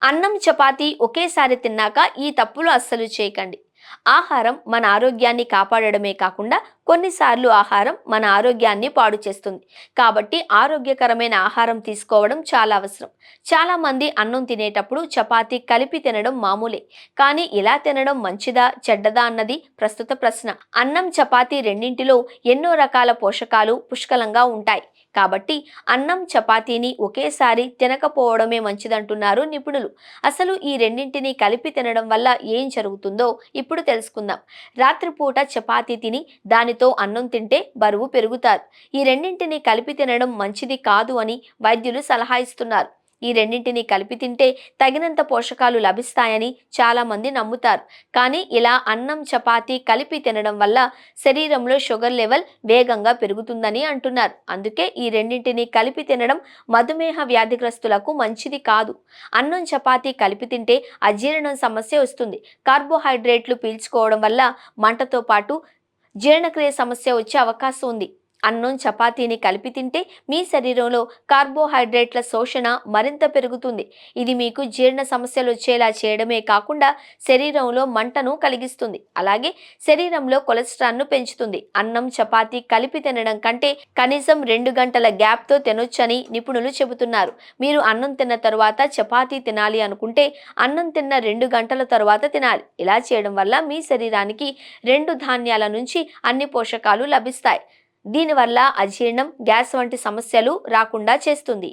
అన్నం, చపాతీ ఒకేసారి తిన్నాక ఈ తప్పులు అస్సలు చేయకండి. ఆహారం మన ఆరోగ్యాన్ని కాపాడడమే కాకుండా కొన్నిసార్లు ఆహారం మన ఆరోగ్యాన్ని పాడు చేస్తుంది. కాబట్టి ఆరోగ్యకరమైన ఆహారం తీసుకోవడం చాలా అవసరం. చాలా మంది అన్నం తినేటప్పుడు చపాతీ కలిపి తినడం మామూలే. కానీ ఇలా తినడం మంచిదా, చెడ్డదా అన్నది ప్రస్తుత ప్రశ్న. అన్నం, చపాతీ రెండింటిలో ఎన్నో రకాల పోషకాలు పుష్కలంగా ఉంటాయి. కాబట్టి అన్నం, చపాతీని ఒకేసారి తినకపోవడమే మంచిదంటున్నారు నిపుణులు. అసలు ఈ రెండింటిని కలిపి తినడం వల్ల ఏం జరుగుతుందో ఇప్పుడు తెలుసుకుందాం. రాత్రిపూట చపాతీ తిని దానితో అన్నం తింటే బరువు పెరుగుతారు. ఈ రెండింటిని కలిపి తినడం మంచిది కాదు అని వైద్యులు సలహా ఇస్తున్నారు. ఈ రెండింటిని కలిపి తింటే తగినంత పోషకాలు లభిస్తాయని చాలా మంది నమ్ముతారు. కానీ ఇలా అన్నం, చపాతీ కలిపి తినడం వల్ల శరీరంలో షుగర్ లెవెల్ వేగంగా పెరుగుతుందని అంటున్నారు. అందుకే ఈ రెండింటిని కలిపి తినడం మధుమేహ వ్యాధిగ్రస్తులకు మంచిది కాదు. అన్నం, చపాతీ కలిపి తింటే అజీర్ణం సమస్య వస్తుంది. కార్బోహైడ్రేట్లు పీల్చుకోవడం వల్ల మంటతో పాటు జీర్ణక్రియ సమస్య వచ్చే అవకాశం ఉంది. అన్నం, చపాతీని కలిపి తింటే మీ శరీరంలో కార్బోహైడ్రేట్ల శోషణ మరింత పెరుగుతుంది. ఇది మీకు జీర్ణ సమస్యలు వచ్చేలా చేయడమే కాకుండా శరీరంలో మంటను కలిగిస్తుంది. అలాగే శరీరంలో కొలెస్ట్రాల్ను పెంచుతుంది. అన్నం, చపాతీ కలిపి తినడం కంటే కనీసం 2 గంటల గ్యాప్తో తినొచ్చని నిపుణులు చెబుతున్నారు. మీరు అన్నం తిన్న తరువాత చపాతీ తినాలి అనుకుంటే అన్నం తిన్న 2 గంటల తరువాత తినాలి. ఇలా చేయడం వల్ల మీ శరీరానికి 2 ధాన్యాల నుంచి అన్ని పోషకాలు లభిస్తాయి. దీనివల్ల అజీర్ణం, గ్యాస్ వంటి సమస్యలు రాకుండా చేస్తుంది.